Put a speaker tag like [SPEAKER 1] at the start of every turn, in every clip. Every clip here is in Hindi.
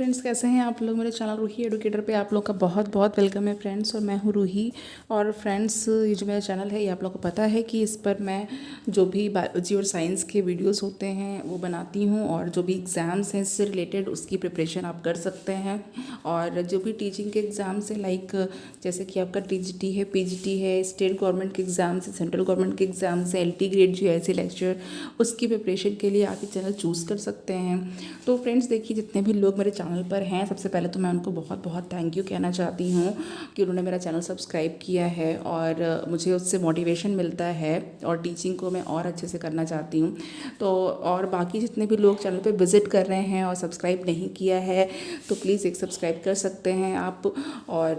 [SPEAKER 1] फ्रेंड्स, कैसे हैं आप लोग। मेरे चैनल रूही एडुकेटर पे आप लोग का बहुत बहुत वेलकम है फ्रेंड्स। और मैं हूँ रूही। और फ्रेंड्स, ये जो मेरा चैनल है ये आप लोग को पता है कि इस पर मैं जो भी बायोलॉजी और साइंस के वीडियोस होते हैं वो बनाती हूँ, और जो भी एग्ज़ाम्स हैं इससे रिलेटेड उसकी प्रिपरेशन आप कर सकते हैं। और जो भी टीचिंग के एग्ज़ाम्स हैं, लाइक जैसे कि आपका टीजीटी है, पीजीटी है, स्टेट गवर्नमेंट के एग्ज़ाम्स है, सेंट्रल गवर्नमेंट के एग्ज़ाम्स है, एलटी ग्रेड जो है ऐसे लेक्चर, उसकी प्रिपरेशन के लिए आप ये चैनल चूज़ कर सकते हैं। तो फ्रेंड्स देखिए, जितने भी लोग मेरे चैनल पर हैं, सबसे पहले तो मैं उनको बहुत बहुत थैंक यू कहना चाहती हूँ कि उन्होंने मेरा चैनल सब्सक्राइब किया है, और मुझे उससे मोटिवेशन मिलता है और टीचिंग को मैं और अच्छे से करना चाहती हूँ। तो और बाकी जितने भी लोग चैनल पे विज़िट कर रहे हैं और सब्सक्राइब नहीं किया है तो प्लीज़ एक सब्सक्राइब कर सकते हैं आप। और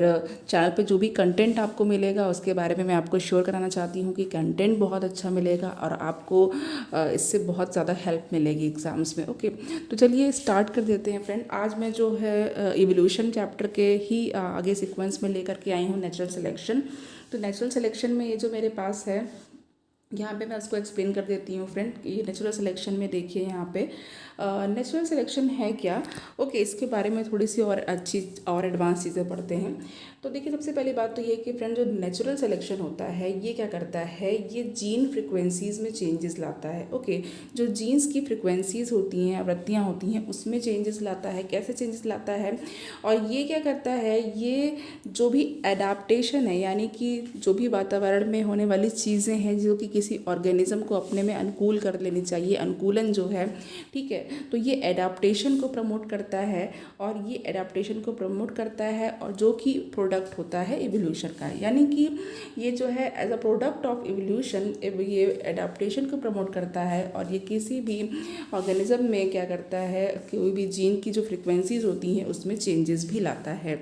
[SPEAKER 1] चैनल पे जो भी कंटेंट आपको मिलेगा उसके बारे में मैं आपको श्योर कराना चाहती हूँ कि कंटेंट बहुत अच्छा मिलेगा और आपको इससे बहुत ज़्यादा हेल्प मिलेगी एग्ज़ाम्स में। ओके, तो चलिए स्टार्ट कर देते हैं फ्रेंड। आज मैं जो है इवोल्यूशन चैप्टर के ही आगे सीक्वेंस में लेकर के आई हूँ नेचुरल सिलेक्शन। तो नेचुरल सिलेक्शन में ये जो मेरे पास है, यहाँ पे मैं उसको एक्सप्लेन कर देती हूँ फ्रेंड। ये नेचुरल सिलेक्शन में देखिए, यहाँ पे नेचुरल सिलेक्शन है क्या। ओके, इसके बारे में थोड़ी सी और अच्छी और एडवांस चीज़ें पढ़ते हैं। तो देखिए, सबसे पहली बात तो ये कि फ्रेंड जो नेचुरल सिलेक्शन होता है ये क्या करता है, ये जीन फ्रिक्वेंसीज़ में चेंजेस लाता है। ओके, जो जीन्स की फ्रिक्वेंसीज़ होती हैं, आवृत्तियाँ होती हैं, उसमें चेंजेस लाता है। कैसे चेंजेस लाता है, और ये क्या करता है, ये जो भी एडाप्टेशन है, यानी कि जो भी वातावरण में होने वाली चीज़ें हैं जो कि किसी ऑर्गेनिज्म को अपने में अनुकूल कर लेनी चाहिए, अनुकूलन जो है, ठीक है, तो ये एडाप्टेशन को प्रमोट करता है। और ये एडाप्टेशन को प्रमोट करता है और जो कि प्रोडक्ट होता है इवोल्यूशन का, यानी कि ये जो है as a product of evolution ये एडाप्टेशन को प्रमोट करता है। और ये किसी भी ऑर्गेनिज्म में क्या करता है, कोई भी जीन की जो फ्रिक्वेंसीज होती हैं उसमें चेंजेस भी लाता है।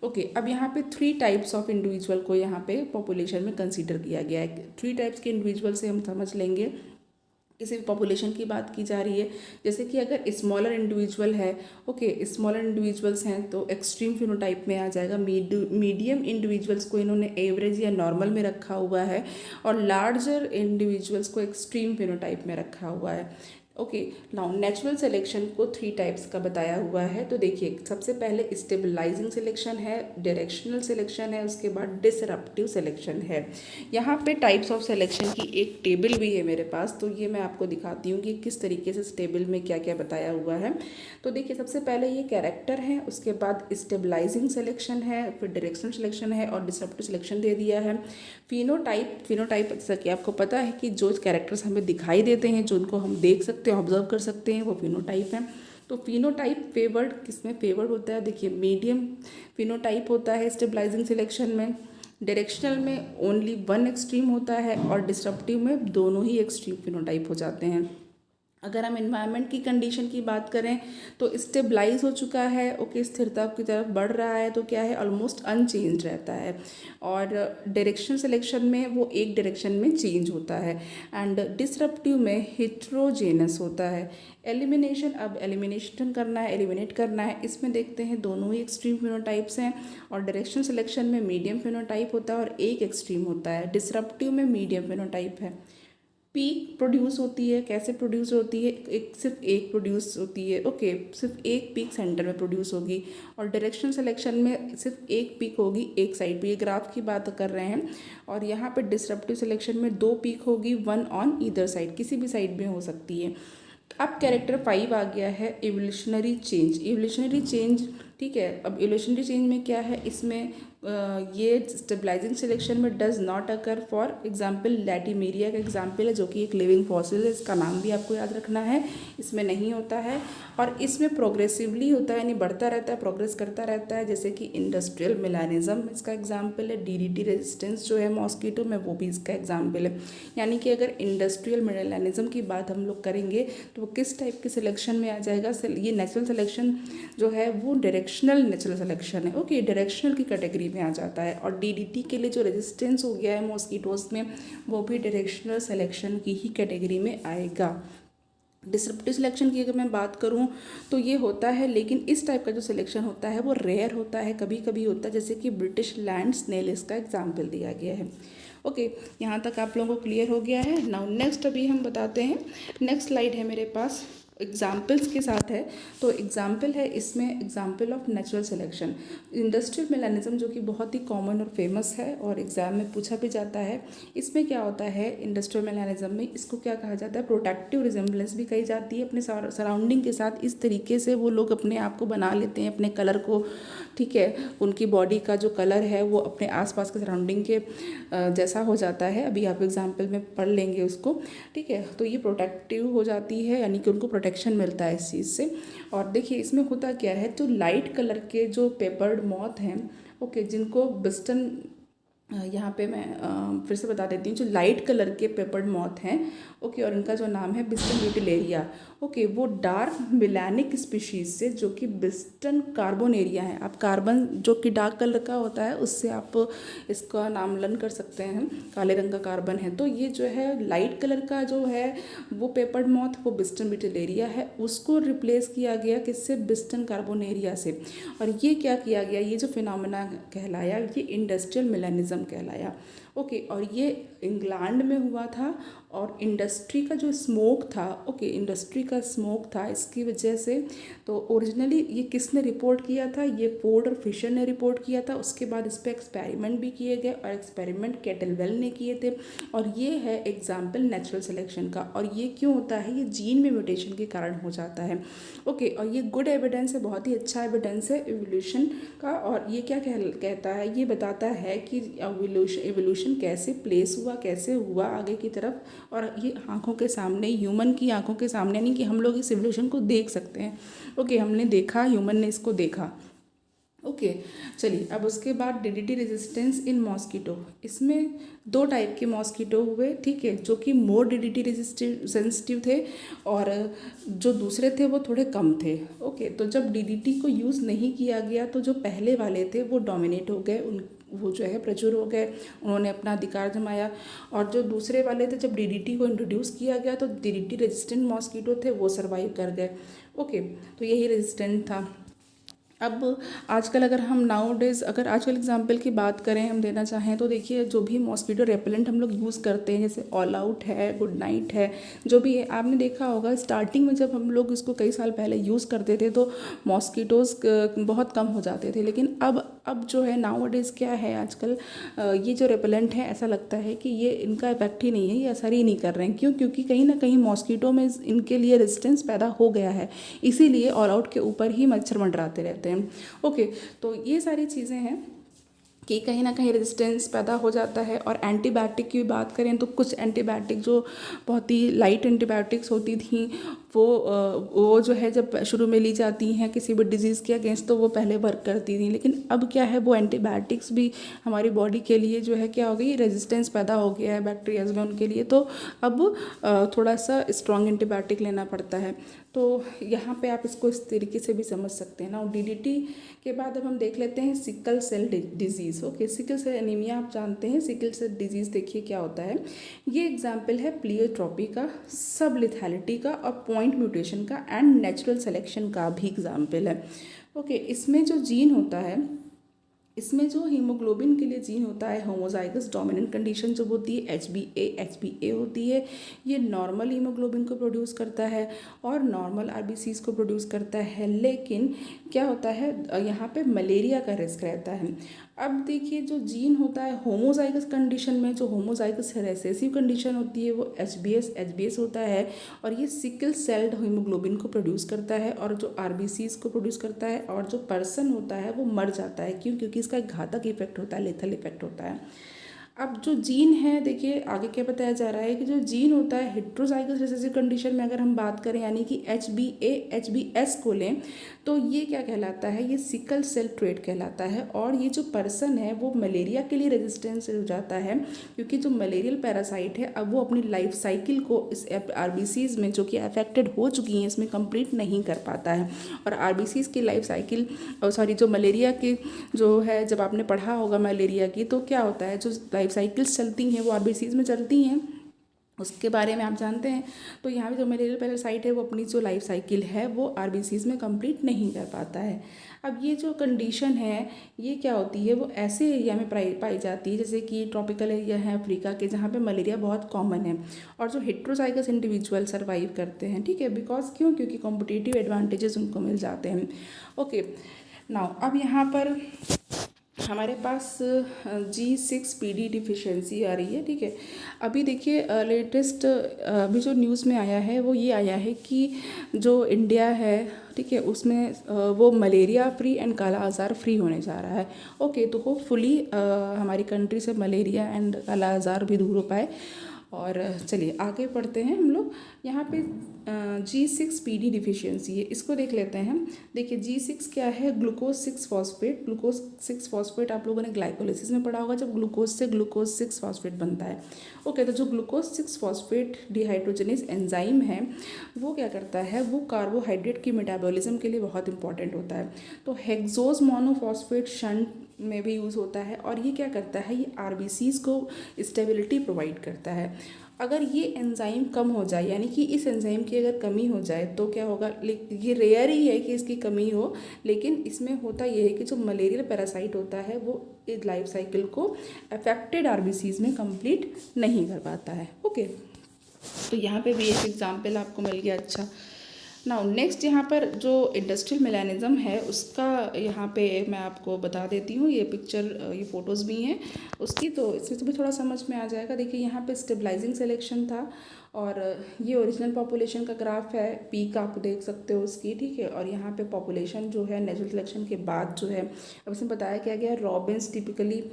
[SPEAKER 1] ओके, अब यहाँ पे 3 टाइप्स ऑफ इंडिविजुअल को यहाँ पे पॉपुलेशन में कंसीडर किया गया है। 3 टाइप्स के इंडिविजुअल से हम समझ लेंगे। किसी भी पॉपुलेशन की बात की जा रही है, जैसे कि अगर स्मॉलर इंडिविजुअल है, ओके, स्मॉलर इंडिविजुअल्स हैं तो एक्सट्रीम फिनोटाइप में आ जाएगा। मीडियम इंडिविजुअल्स को इन्होंने एवरेज या नॉर्मल में रखा हुआ है, और लार्जर इंडिविजुअल्स को एक्सट्रीम फिनोटाइप में रखा हुआ है। ओके, नाउ नेचुरल सिलेक्शन को 3 टाइप्स का बताया हुआ है। तो देखिए, सबसे पहले स्टेबलाइजिंग सिलेक्शन है, डायरेक्शनल सिलेक्शन है, उसके बाद डिसरप्टिव सिलेक्शन है। यहाँ पे टाइप्स ऑफ सिलेक्शन की एक टेबल भी है मेरे पास, तो ये मैं आपको दिखाती हूँ कि किस तरीके से इस टेबल में क्या क्या बताया हुआ है। तो देखिए, सबसे पहले ये कैरेक्टर है, उसके बाद स्टेबलाइजिंग सिलेक्शन है, फिर डायरेक्शनल सिलेक्शन है, और डिसरप्टिव सिलेक्शन दे दिया है। फिनोटाइप जैसा कि आपको पता है कि जो कैरेक्टर्स हमें दिखाई देते हैं, जो उनको हम देख सकते हैं, ऑब्जर्व कर सकते हैं, वो फिनोटाइप है। तो फिनोटाइप फेवर्ड किसमें फेवर्ड होता है, देखिए मीडियम फिनोटाइप होता है स्टेबलाइजिंग सिलेक्शन में। डायरेक्शनल में ओनली 1 एक्सट्रीम होता है, और डिसरप्टिव में दोनों ही एक्सट्रीम फिनोटाइप हो जाते हैं। अगर हम एनवायरनमेंट की कंडीशन की बात करें तो स्टेबलाइज हो चुका है, ओके, स्थिरता की तरफ बढ़ रहा है, तो क्या है, ऑलमोस्ट अनचेंज रहता है। और डायरेक्शन सिलेक्शन में वो एक डायरेक्शन में चेंज होता है। एंड डिसरप्टिव में हिट्रोजेनस होता है। एलिमिनेशन, अब एलिमिनेशन करना है, एलिमिनेट करना है, इसमें देखते हैं दोनों ही एक्सट्रीम फिनोटाइप्स हैं। और डायरेक्शन सिलेक्शन में मीडियम फिनोटाइप होता है और एक एक्सट्रीम होता है। डिसरप्टिव में मीडियम फिनोटाइप है। पीक प्रोड्यूस होती है, कैसे प्रोड्यूस होती है, सिर्फ एक प्रोड्यूस होती है, ओके, सिर्फ एक पीक सेंटर में प्रोड्यूस होगी। और डायरेक्शन सिलेक्शन में सिर्फ एक पीक होगी एक साइड पे, ये ग्राफ की बात कर रहे हैं। और यहाँ पे डिसरप्टिव सिलेक्शन में 2 पीक होगी, 1 ऑन ईदर साइड, किसी भी साइड में हो सकती है। अब कैरेक्टर 5 आ गया है, इवोल्यूशनरी चेंज। इवोल्यूशनरी चेंज, ठीक है, अब इवोल्यूशनरी चेंज में क्या है, इसमें ये स्टेबलाइजिंग सिलेक्शन में does not occur. For example Latimeria का एग्जांपल है, जो कि एक लिविंग फॉसिल है, इसका नाम भी आपको याद रखना है, इसमें नहीं होता है। और इसमें प्रोग्रेसिवली होता है, यानी बढ़ता रहता है, प्रोग्रेस करता रहता है, जैसे कि इंडस्ट्रियल मेलानिज्म इसका एग्जाम्पल है। डीडीटी रेजिस्टेंस जो है मॉस्किटो में, वो भी इसका एग्जाम्पल है। यानी कि अगर इंडस्ट्रियल मेलानिज्म की बात हम लोग करेंगे तो वो किस टाइप के सिलेक्शन में आ जाएगा। ये नेचुरल सिलेक्शन जो है वो डायरेक्शनल नेचुरल सिलेक्शन है, ओके, डायरेक्शनल की कैटेगरी में आ जाता है। और डीडीटी के लिए जो रेजिस्टेंस हो गया है मॉस्किटोज में, वो भी डायरेक्शनल सिलेक्शन की ही कैटेगरी में आएगा। डिसरप्टिव सिलेक्शन की अगर मैं बात करूं तो ये होता है, लेकिन इस टाइप का जो सिलेक्शन होता है वो रेयर होता है, कभी कभी होता है, जैसे कि ब्रिटिश लैंड स्नेल इसका एग्जाम्पल दिया गया है। ओके, यहाँ तक आप लोगों को क्लियर हो गया है। नाउ नेक्स्ट अभी हम बताते हैं, नेक्स्ट स्लाइड है मेरे पास। एग्जाम्पल्स के साथ है। तो एग्जाम्पल है इसमें, example of natural selection, industrial melanism, जो कि बहुत ही कॉमन और फेमस है और एग्जाम में पूछा भी जाता है। इसमें क्या होता है इंडस्ट्रियल मेलानिज्म में, इसको क्या कहा जाता है, प्रोटेक्टिव रिजेम्बलेंस भी कही जाती है अपने सराउंडिंग के साथ। इस तरीके से वो लोग अपने आप को बना लेते हैं, अपने कलर को, ठीक है, उनकी बॉडी का जो कलर है वो अपने आसपास के सराउंडिंग के जैसा हो जाता है। अभी आप एग्जाम्पल में पढ़ लेंगे उसको, ठीक है। तो ये प्रोटेक्टिव हो जाती है, यानी कि उनको प्रोटेक्शन मिलता है इस चीज़ से। और देखिए इसमें होता क्या है, जो लाइट कलर के जो पेपर्ड मॉथ हैं, ओके, जिनको बिस्टन, यहाँ पे मैं फिर से बता देती हूँ, जो लाइट कलर के पेपर्ड मॉथ हैं, ओके, और इनका जो नाम है बिस्टन ब्यूटिलेरिया, ओके, वो डार्क मिलानिक स्पीशीज़ से, जो कि बिस्टन कार्बोनेरिया है। आप कार्बन जो कि डार्क कलर का होता है उससे आप इसका नाम लर्न कर सकते हैं, काले रंग का कार्बन है। तो ये जो है लाइट कलर का जो है वो पेपर्ड मॉथ, वो बिस्टन ब्यूटिलेरिया है, उसको रिप्लेस किया गया किससे, बिस्टन कार्बोनेरिया से। और ये क्या किया गया, ये जो फिनोमेना कहलाया, ये इंडस्ट्रियल मेलानिज्म कहलाया, ओके। और ये इंग्लैंड में हुआ था, और इंडस्ट्री का जो स्मोक था, ओके, इंडस्ट्री का स्मोक था, इसकी वजह से। तो ओरिजिनली ये किसने रिपोर्ट किया था, ये फोर्ड और फिशर ने रिपोर्ट किया था। उसके बाद इस पर एक्सपेरिमेंट भी किए गए, और एक्सपेरिमेंट कैटलवेल ने किए थे। और ये है एग्जाम्पल नेचुरल सिलेक्शन का। और ये क्यों होता है, ये जीन में म्यूटेशन के कारण हो जाता है, ओके। और ये गुड एविडेंस है, बहुत ही अच्छा एविडेंस है एवोल्यूशन का। और ये क्या कहता है, ये बताता है कि एवोल्यूशन कैसे प्लेस हुआ, कैसे हुआ आगे की तरफ। और ये आंखों के सामने, ह्यूमन की आंखों के सामने, नहीं कि हम लोग इस एवोल्यूशन को देख सकते हैं, ओके, हमने देखा, ह्यूमन ने इसको देखा, ओके। चलिए अब उसके बाद डीडीटी रेजिस्टेंस इन मॉस्किटो, इसमें दो टाइप के मॉस्किटो हुए, ठीक है, जो कि मोर डीडीटी रेजिस्टिव सेंसिटिव थे, और जो दूसरे थे वो थोड़े कम थे, ओके। तो जब डीडीटी को यूज़ नहीं किया गया तो जो पहले वाले थे वो डोमिनेट हो गए, उन वो जो है प्रचुर हो गए, उन्होंने अपना अधिकार जमाया। और जो दूसरे वाले थे, जब डीडीटी को इंट्रोड्यूस किया गया तो डीडीटी रेजिस्टेंट मॉस्किटो थे, वो सर्वाइव कर गए, ओके। तो यही रेजिस्टेंट था। अब आजकल अगर हम नाउ डेज, अगर आजकल एग्जांपल की बात करें, हम देना चाहें तो देखिए, जो भी मॉस्किटो रेपेलेंट हम लोग यूज़ करते हैं, जैसे ऑल आउट है, गुड नाइट है, जो भी है, आपने देखा होगा स्टार्टिंग में जब हम लोग इसको कई साल पहले यूज़ करते थे तो मॉस्किटोज़ बहुत कम हो जाते थे। लेकिन अब जो है नाउ डेज क्या है, आजकल ये जो रेपेलेंट है, ऐसा लगता है कि ये इनका इफेक्ट ही नहीं है, ये असर ही नहीं कर रहे हैं। क्यों? क्योंकि कहीं ना कहीं मॉस्किटो में इनके लिए रेजिस्टेंस पैदा हो गया है, इसीलिए ऑल आउट के ऊपर ही मच्छर मंडराते रहते हैं, ओके। तो ये सारी चीज़ें हैं कि कहीं ना कहीं रेजिस्टेंस पैदा हो जाता है। और एंटीबायोटिक की बात करें तो कुछ एंटीबायोटिक जो बहुत ही लाइट एंटीबायोटिक्स होती थी, वो जो है जब शुरू में ली जाती हैं किसी भी डिजीज़ के अगेंस्ट, तो वो पहले वर्क करती थी। लेकिन अब क्या है, वो एंटीबायोटिक्स भी हमारी बॉडी के लिए जो है क्या हो गई, रेजिस्टेंस पैदा हो गया है बैक्टीरियाज में उनके लिए। तो अब थोड़ा सा स्ट्रॉन्ग एंटीबायोटिक लेना पड़ता है। तो यहाँ पे आप इसको इस तरीके से भी समझ सकते हैं ना। और डीडीटी के बाद अब हम देख लेते हैं sickle cell disease, okay. Sickle cell anaemia आप जानते हैं, सिकल सेल डिजीज़ देखिए क्या होता है। ये एग्जाम्पल है प्लियोट्रॉपी का, सब लिथैलिटी का, और पॉइंट म्यूटेशन का, एंड नेचुरल सिलेक्शन का भी एग्जाम्पल है, ओके। इसमें जो जीन होता है, इसमें जो हीमोग्लोबिन के लिए जीन होता है, होमोजाइगस डोमिनेंट कंडीशन जो होती है, एचबीए होती है, ये नॉर्मल हीमोग्लोबिन को प्रोड्यूस करता है और नॉर्मल आरबीसीज को प्रोड्यूस करता है। लेकिन क्या होता है, यहाँ पे मलेरिया का रिस्क रहता है। अब देखिए, जो जीन होता है होमोजाइगस कंडीशन में, जो होमोजाइगस रिसेसिव कंडीशन होती है, वो एचबीएस होता है, और ये सिकल सेल्ड हीमोग्लोबिन को प्रोड्यूस करता है, और जो आरबीसीज को प्रोड्यूस करता है, और जो पर्सन होता है वो मर जाता है। क्यों? क्योंकि इसका एक घातक इफेक्ट होता है, लेथल इफेक्ट होता है। अब जो जीन है, देखिए आगे क्या बताया जा रहा है कि जो जीन होता है हेट्रोजाइगस रिसेसिव कंडीशन में अगर हम बात करें, यानी कि एचबीएस को लें, तो ये क्या कहलाता है, ये सिकल सेल ट्रेट कहलाता है। और ये जो पर्सन है वो मलेरिया के लिए रेजिस्टेंस हो जाता है, क्योंकि जो मलेरियल पैरासाइट है अब वो अपनी लाइफ साइकिल को इस आरबीसीज में जो कि अफेक्टेड हो चुकी हैं इसमें कंप्लीट नहीं कर पाता है। और आरबीसीज की लाइफ साइकिल, सॉरी, जो मलेरिया की जो है, जब आपने पढ़ा होगा मलेरिया की, तो क्या होता है, जो लाइफ साइकिल्स चलती हैं वो आरबीसीज में चलती हैं, उसके बारे में आप जानते हैं। तो यहाँ पे जो मलेरियल पैरासाइट है वो अपनी जो लाइफ साइकिल है वो आरबीसीज में कंप्लीट नहीं कर पाता है। अब ये जो कंडीशन है ये क्या होती है, वो ऐसे एरिया में पाई जाती है जैसे कि ट्रॉपिकल एरिया है अफ्रीका के, जहाँ पे मलेरिया बहुत कॉमन है और जो हेट्रोजाइगस इंडिविजुअल सर्वाइव करते हैं, ठीक है, बिकॉज क्यों, क्योंकि कॉम्पिटिटिव एडवांटेजेस उनको मिल जाते हैं। ओके नाउ अब यहाँ पर हमारे पास G6PD डिफिशिएंसी आ रही है, ठीक है। अभी देखिए लेटेस्ट अभी जो न्यूज़ में आया है वो ये आया है कि जो इंडिया है, ठीक है, उसमें वो मलेरिया फ्री एंड काला आज़ार फ्री होने जा रहा है। ओके तो होपफुली हमारी कंट्री से मलेरिया एंड काला आज़ार भी दूर हो पाए। और चलिए आगे बढ़ते हैं हम लोग। यहाँ पे G6PD डिफिशियंसी है, इसको देख लेते हैं हम। देखिए G6 क्या है, ग्लूकोज 6 फॉस्फेट। ग्लूकोज 6 फॉस्फेट आप लोगों ने ग्लाइकोलिसिस में पढ़ा होगा, जब ग्लूकोज से ग्लूकोज 6 फॉस्फेट बनता है। ओके तो जो ग्लूकोज 6 फॉस्फेट डिहाइड्रोजनेज एंजाइम है वो क्या करता है, वो कार्बोहाइड्रेट की मेटाबॉलिज्म के लिए बहुत इंपॉर्टेंट होता है। तो हेक्सोज मोनोफॉस्फेट शंट में भी यूज़ होता है और ये क्या करता है, ये आरबीसीज को स्टेबिलिटी प्रोवाइड करता है। अगर ये एंजाइम कम हो जाए, यानी कि इस एंजाइम की अगर कमी हो जाए तो क्या होगा, ये रेयर ही है कि इसकी कमी हो, लेकिन इसमें होता ये है कि जो मलेरियल पैरासाइट होता है वो इस लाइफ साइकिल को अफेक्टेड आरबीसीज में कंप्लीट नहीं कर पाता है। ओके तो यहाँ पे भी एक एग्जाम्पल आपको मिल गया। अच्छा नाउ नेक्स्ट यहाँ पर जो इंडस्ट्रियल मेलानिज़म है उसका यहाँ पे मैं आपको बता देती हूँ। ये पिक्चर ये फ़ोटोज़ भी हैं उसकी, तो इसमें से भी थोड़ा समझ में आ जाएगा। देखिए यहाँ पे स्टेबलाइजिंग सिलेक्शन था और ये ओरिजिनल पॉपुलेशन का ग्राफ है, पीक आप देख सकते हो उसकी, ठीक है। और यहाँ पे पॉपुलेशन जो है नेचुरल सिलेक्शन के बाद जो है, अब इसमें बताया क्या गया है, रॉबिन्स टिपिकली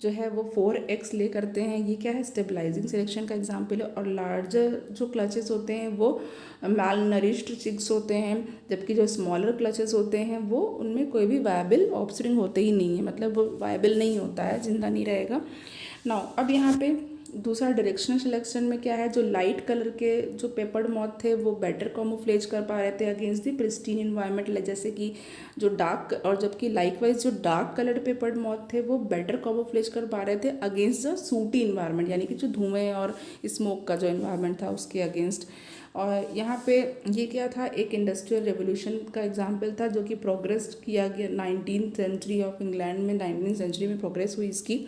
[SPEAKER 1] जो है वो 4x ले करते हैं, ये क्या है, स्टेबलाइजिंग सिलेक्शन का एग्जाम्पल है। और लार्जर जो क्लचेस होते हैं वो माल नरिश्ड चिक्स होते हैं, जबकि जो स्मॉलर क्लचेस होते हैं वो उनमें कोई भी वायबल ऑफस्प्रिंग होते ही नहीं है, मतलब वो वायबल नहीं होता है, जिंदा नहीं रहेगा। नाउ अब यहाँ पे दूसरा डायरेक्शनल सिलेक्शन में क्या है, जो लाइट कलर के जो पेपर्ड मॉथ थे वो बेटर कैमोफ्लेज कर पा रहे थे अगेंस्ट द प्रिस्टीन इन्वायरमेंट, जैसे कि जो डार्क, और जबकि लाइकवाइज जो डार्क कलर्ड पेपर्ड मॉथ थे वो बेटर कैमोफ्लेज कर पा रहे थे अगेंस्ट द सूटी इन्वायरमेंट, यानी कि जो धुएं और स्मोक का जो इन्वायरमेंट था उसके अगेंस्ट। और यहाँ पे ये क्या था, एक इंडस्ट्रियल रेवोल्यूशन का एग्जाम्पल था जो कि प्रोग्रेस किया गया 19th सेंचुरी ऑफ इंग्लैंड में, 19th सेंचुरी में प्रोग्रेस हुई इसकी।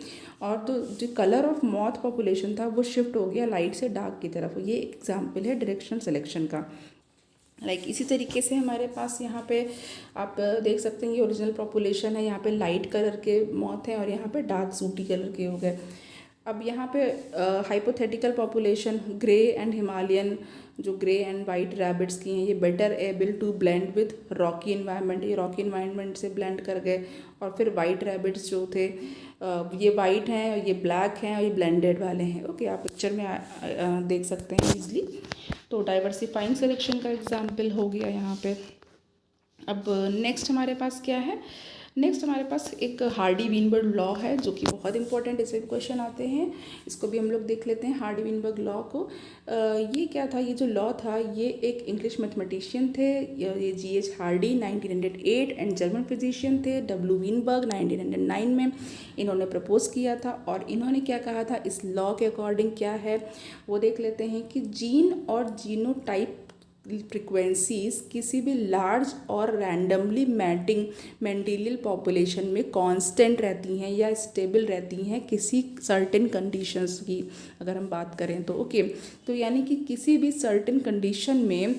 [SPEAKER 1] और तो जो कलर ऑफ मॉथ पॉपुलेशन था वो शिफ्ट हो गया लाइट से डार्क की तरफ। ये एग्जाम्पल है डायरेक्शनल सिलेक्शन का। इसी तरीके से हमारे पास यहाँ पे आप देख सकते हैं ये ओरिजिनल पॉपुलेशन है, यहाँ पे लाइट कलर के मॉथ हैं और यहाँ पे डार्क सूटी कलर के हो गए। अब यहाँ पे hypothetical population grey and Himalayan, जो ग्रे एंड वाइट रैबिट्स की हैं, ये better able to blend with rocky environment, ये रॉकी इन्वायरमेंट से ब्लेंड कर गए। और फिर वाइट रैबिट्स जो थे ये वाइट हैं और ये ब्लैक हैं और ये ब्लेंडेड वाले हैं। ओके आप पिक्चर में देख सकते हैं ईजिली। तो डाइवर्सिफाइंग सिलेक्शन का एग्जाम्पल हो गया यहाँ पे। अब नेक्स्ट हमारे पास क्या है, नेक्स्ट हमारे पास एक हार्डी वीनबर्ग लॉ है जो कि बहुत इंपॉर्टेंट, इससे भी क्वेश्चन आते हैं, इसको भी हम लोग देख लेते हैं हार्डी वीनबर्ग लॉ को। ये क्या था, ये जो लॉ था ये एक इंग्लिश मैथमेटिशियन थे, ये G.H. Hardy 1908 and German physician थे W. वीनबर्ग 1909 में इन्होंने प्रपोज किया था। और इन्होंने क्या कहा था, इस लॉ के अकॉर्डिंग क्या है वो देख लेते हैं कि जीन और जीनोटाइप फ्रिक्वेंसीज किसी भी लार्ज और रैंडमली मैटिंग मेंडेलियल पॉपुलेशन में कांस्टेंट रहती हैं या स्टेबल रहती हैं किसी सर्टेन कंडीशंस की अगर हम बात करें तो। ओके तो यानी कि किसी भी सर्टेन कंडीशन में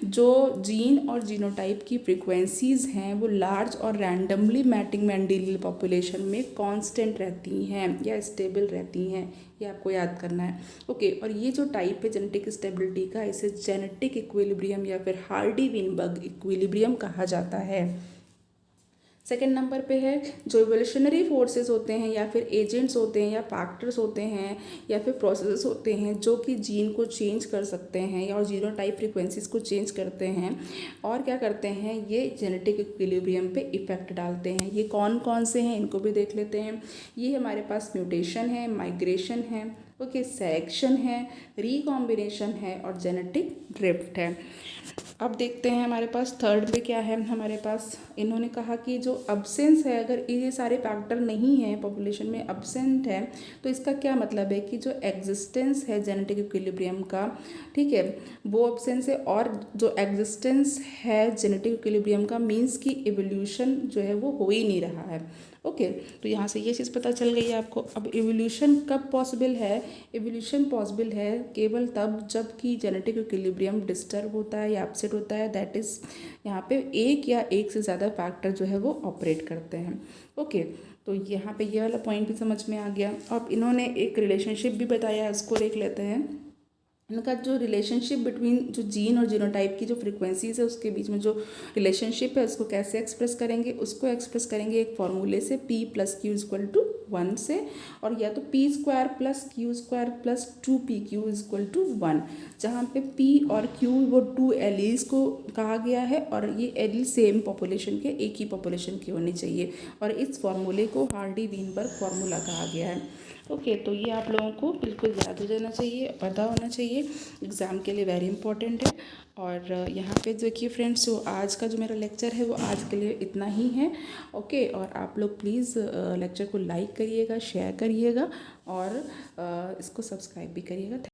[SPEAKER 1] जो जीन और जीनोटाइप की फ्रिक्वेंसीज हैं वो लार्ज और रैंडमली मैटिंग मेंडेलियल पॉपुलेशन में कांस्टेंट रहती हैं या स्टेबल रहती हैं, ये आपको याद करना है। ओके और ये जो टाइप है जेनेटिक स्टेबिलिटी का, इसे जेनेटिक इक्विलिब्रियम या फिर हार्डी वीनबर्ग इक्विलिब्रियम कहा जाता है। सेकेंड नंबर पे है जो इवोल्यूशनरी फोर्सेस होते हैं या फिर एजेंट्स होते हैं या फैक्टर्स होते हैं या फिर प्रोसेसेस होते हैं जो कि जीन को चेंज कर सकते हैं और जीनोटाइप फ्रीक्वेंसीज को चेंज करते हैं और क्या करते हैं, ये जेनेटिक इक्विलिब्रियम पे इफेक्ट डालते हैं। ये कौन कौन से हैं इनको भी देख लेते हैं। ये हमारे पास म्यूटेशन है, माइग्रेशन है, ओके, सेलेक्शन है, रिकॉम्बिनेशन है और जेनेटिक ड्रिफ्ट है। अब देखते हैं हमारे पास थर्ड पे क्या है। हमारे पास इन्होंने कहा कि जो अब्सेंस है, अगर ये सारे फैक्टर नहीं है, पॉपुलेशन में अब्सेंट है, तो इसका क्या मतलब है कि जो एग्जिस्टेंस है जेनेटिक इक्विलिब्रियम का, ठीक है, वो अब्सेंस है। और जो एग्जिस्टेंस है जेनेटिक इक्विलिब्रियम का मीन्स कि एवोल्यूशन जो है वो हो ही नहीं रहा है। ओके, तो यहाँ से ये चीज़ पता चल गई है आपको। अब एवोल्यूशन कब पॉसिबल है? एवोल्यूशन पॉसिबल है केवल तब जब कि जेनेटिक इक्विलिब्रियम डिस्टर्ब होता है या अपसेट होता है, दैट इज़ यहाँ पे एक या एक से ज़्यादा फैक्टर जो है वो ऑपरेट करते हैं। ओके, तो यहाँ पे ये वाला पॉइंट भी समझ में आ गया। अब इन्होंने एक रिलेशनशिप भी बताया है, उसको देख लेते हैं। इनका जो रिलेशनशिप बिटवीन जो जीन और जीनोटाइप की जो फ्रीक्वेंसीज है उसके बीच में जो रिलेशनशिप है उसको कैसे एक्सप्रेस करेंगे? उसको एक्सप्रेस करेंगे एक फॉर्मूले से, P + Q = 1 से, और या तो P² + Q² + 2PQ = 1, जहाँ पे P और Q वो 2 एलील्स को कहा गया है और ये एलील सेम पॉपुलेशन के, एक ही पॉपुलेशन की होनी चाहिए, और इस फॉर्मूले को हार्डी-वीनबर्ग फार्मूला कहा गया है। ओके, तो ये आप लोगों को बिल्कुल याद हो जाना चाहिए, पता होना चाहिए, एग्ज़ाम के लिए वेरी इंपॉर्टेंट है। और यहाँ पे देखिए फ्रेंड्स, जो आज का जो मेरा लेक्चर है वो आज के लिए इतना ही है। ओके, और आप लोग प्लीज़ लेक्चर को लाइक करिएगा, शेयर करिएगा और इसको सब्सक्राइब भी करिएगा।